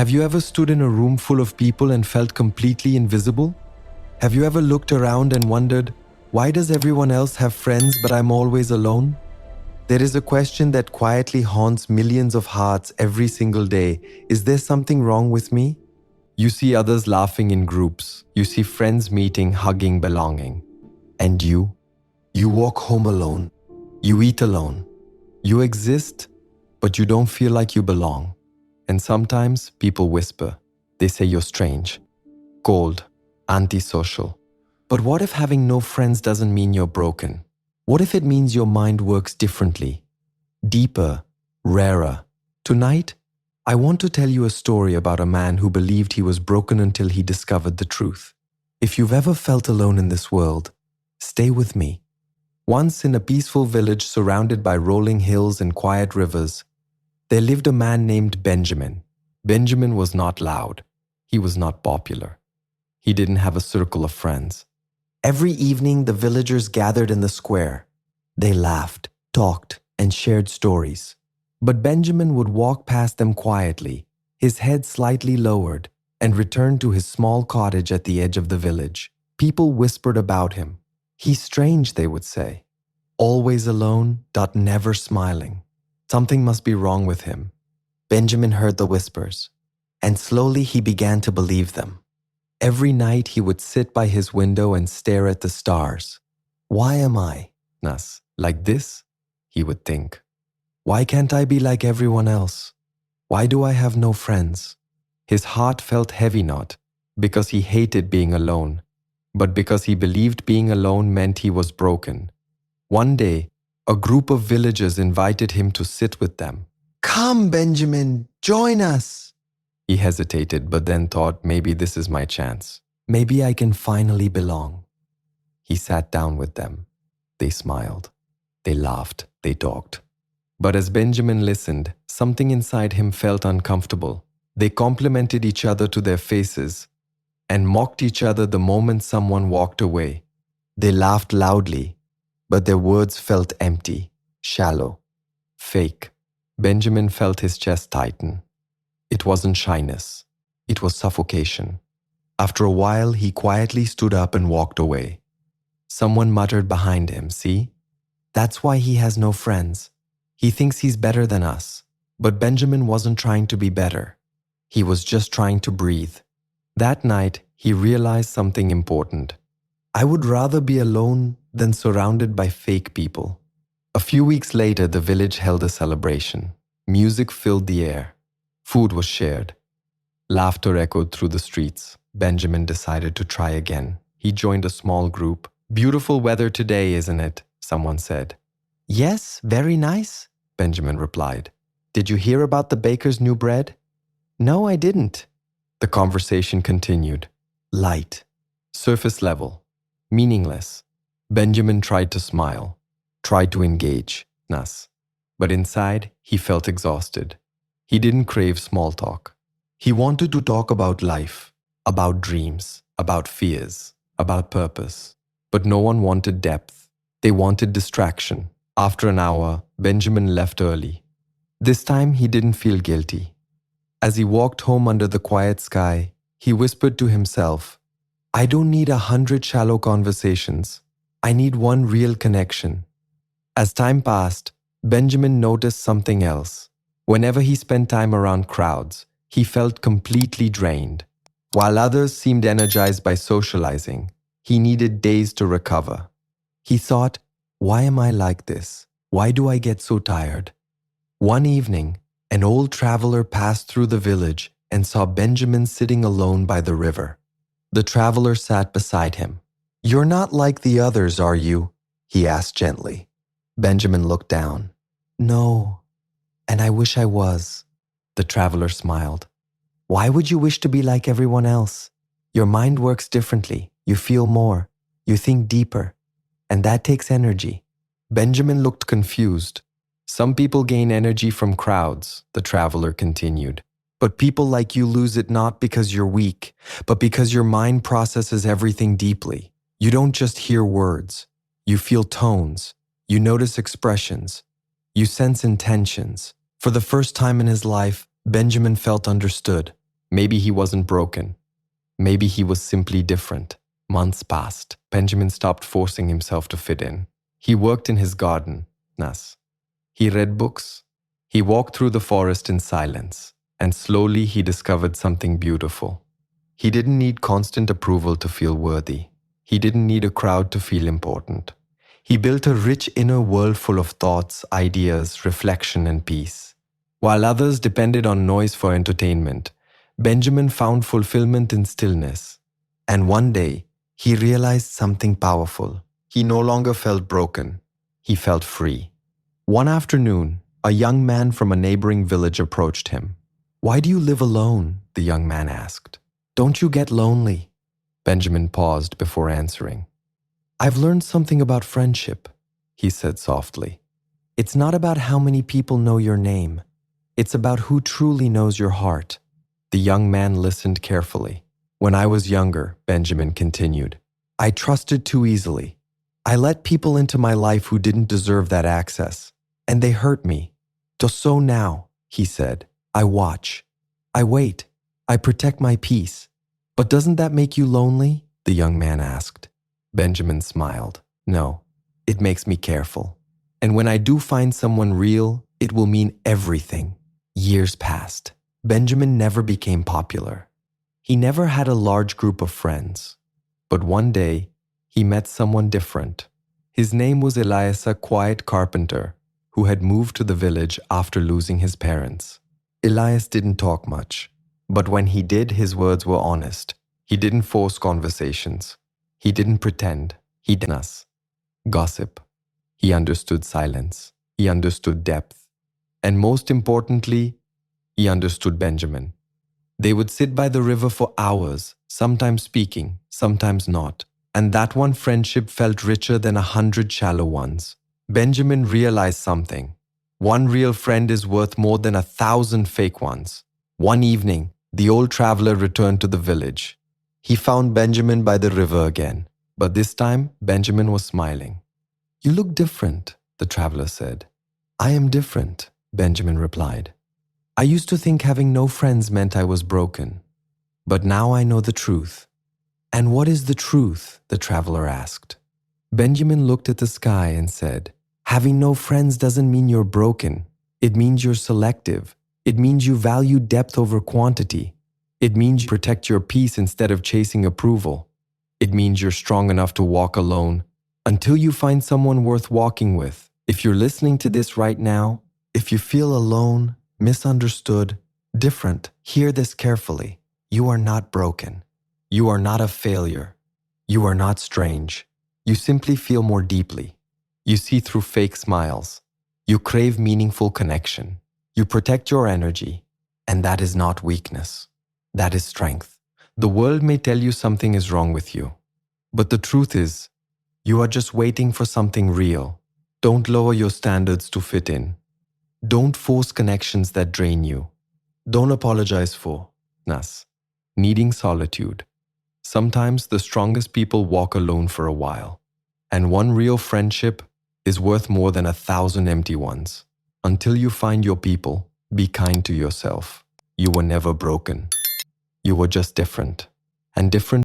Have you ever stood in a room full of people and felt completely invisible? Have you ever looked around and wondered, why does everyone else have friends but I'm always alone? There is a question that quietly haunts millions of hearts every single day. Is there something wrong with me? You see others laughing in groups. You see friends meeting, hugging, belonging. And you? You walk home alone. You eat alone. You exist, but you don't feel like you belong. And sometimes people whisper. They say you're strange, cold, antisocial. But what if having no friends doesn't mean you're broken? What if it means your mind works differently, deeper, rarer? Tonight, I want to tell you a story about a man who believed he was broken until he discovered the truth. If you've ever felt alone in this world, stay with me. Once in a peaceful village surrounded by rolling hills and quiet rivers, there lived a man named Benjamin. Benjamin was not loud. He was not popular. He didn't have a circle of friends. Every evening, the villagers gathered in the square. They laughed, talked, and shared stories. But Benjamin would walk past them quietly, his head slightly lowered, and return to his small cottage at the edge of the village. People whispered about him. He's strange, they would say. Always alone, never smiling. Something must be wrong with him. Benjamin heard the whispers, and slowly he began to believe them. Every night he would sit by his window and stare at the stars. Why am I, like this? He would think. Why can't I be like everyone else? Why do I have no friends? His heart felt heavy, not because he hated being alone, but because he believed being alone meant he was broken. One day, a group of villagers invited him to sit with them. Come, Benjamin, join us. He hesitated, but then thought, maybe this is my chance. Maybe I can finally belong. He sat down with them. They smiled. They laughed. They talked. But as Benjamin listened, something inside him felt uncomfortable. They complimented each other to their faces and mocked each other the moment someone walked away. They laughed loudly, but their words felt empty, shallow, fake. Benjamin felt his chest tighten. It wasn't shyness. It was suffocation. After a while, he quietly stood up and walked away. Someone muttered behind him, see? That's why he has no friends. He thinks he's better than us. But Benjamin wasn't trying to be better. He was just trying to breathe. That night, he realized something important. I would rather be alone than surrounded by fake people. A few weeks later, the village held a celebration. Music filled the air. Food was shared. Laughter echoed through the streets. Benjamin decided to try again. He joined a small group. Beautiful weather today, isn't it? Someone said. Yes, very nice, Benjamin replied. Did you hear about the baker's new bread? No, I didn't. The conversation continued. Light. Surface level. Meaningless. Benjamin tried to smile. Tried to engage. But inside, he felt exhausted. He didn't crave small talk. He wanted to talk about life, about dreams, about fears, about purpose. But no one wanted depth. They wanted distraction. After an hour, Benjamin left early. This time, he didn't feel guilty. As he walked home under the quiet sky, he whispered to himself, I don't need 100 shallow conversations. I need one real connection. As time passed, Benjamin noticed something else. Whenever he spent time around crowds, he felt completely drained. While others seemed energized by socializing, he needed days to recover. He thought, why am I like this? Why do I get so tired? One evening, an old traveler passed through the village and saw Benjamin sitting alone by the river. The traveler sat beside him. You're not like the others, are you? He asked gently. Benjamin looked down. No, and I wish I was. The traveler smiled. Why would you wish to be like everyone else? Your mind works differently. You feel more. You think deeper. And that takes energy. Benjamin looked confused. Some people gain energy from crowds, the traveler continued. But people like you lose it not because you're weak, but because your mind processes everything deeply. You don't just hear words. You feel tones. You notice expressions. You sense intentions. For the first time in his life, Benjamin felt understood. Maybe he wasn't broken. Maybe he was simply different. Months passed. Benjamin stopped forcing himself to fit in. He worked in his garden. Nas. He read books. He walked through the forest in silence. And slowly he discovered something beautiful. He didn't need constant approval to feel worthy. He didn't need a crowd to feel important. He built a rich inner world full of thoughts, ideas, reflection, and peace. While others depended on noise for entertainment, Benjamin found fulfillment in stillness. And one day, he realized something powerful. He no longer felt broken. He felt free. One afternoon, a young man from a neighboring village approached him. "Why do you live alone?" the young man asked. "Don't you get lonely?" Benjamin paused before answering. "I've learned something about friendship," he said softly. "It's not about how many people know your name. It's about who truly knows your heart." The young man listened carefully. "When I was younger," Benjamin continued, "I trusted too easily. I let people into my life who didn't deserve that access, and they hurt me. So now," he said, "I watch. I wait. I protect my peace." "But doesn't that make you lonely?" the young man asked. Benjamin smiled. "No, it makes me careful. And when I do find someone real, it will mean everything." Years passed. Benjamin never became popular. He never had a large group of friends. But one day, he met someone different. His name was Elias, a quiet carpenter who had moved to the village after losing his parents. Elias didn't talk much, but when he did, his words were honest. He didn't force conversations. He didn't pretend. He didn't gossip. He understood silence. He understood depth. And most importantly, he understood Benjamin. They would sit by the river for hours, sometimes speaking, sometimes not. And that one friendship felt richer than 100 shallow ones. Benjamin realized something. One real friend is worth more than 1,000 fake ones. One evening, the old traveler returned to the village. He found Benjamin by the river again, but this time Benjamin was smiling. "You look different," the traveler said. "I am different," Benjamin replied. "I used to think having no friends meant I was broken. But now I know the truth." "And what is the truth?" the traveler asked. Benjamin looked at the sky and said, "Having no friends doesn't mean you're broken. It means you're selective. It means you value depth over quantity. It means you protect your peace instead of chasing approval. It means you're strong enough to walk alone until you find someone worth walking with." If you're listening to this right now, if you feel alone, misunderstood, different, hear this carefully. You are not broken. You are not a failure. You are not strange. You simply feel more deeply. You see through fake smiles. You crave meaningful connection. You protect your energy. And that is not weakness. That is strength. The world may tell you something is wrong with you. But the truth is, you are just waiting for something real. Don't lower your standards to fit in. Don't force connections that drain you. Don't apologize for needing solitude. Sometimes the strongest people walk alone for a while. And one real friendship is worth more than 1,000 empty ones. Until you find your people, be kind to yourself. You were never broken. You were just different. And different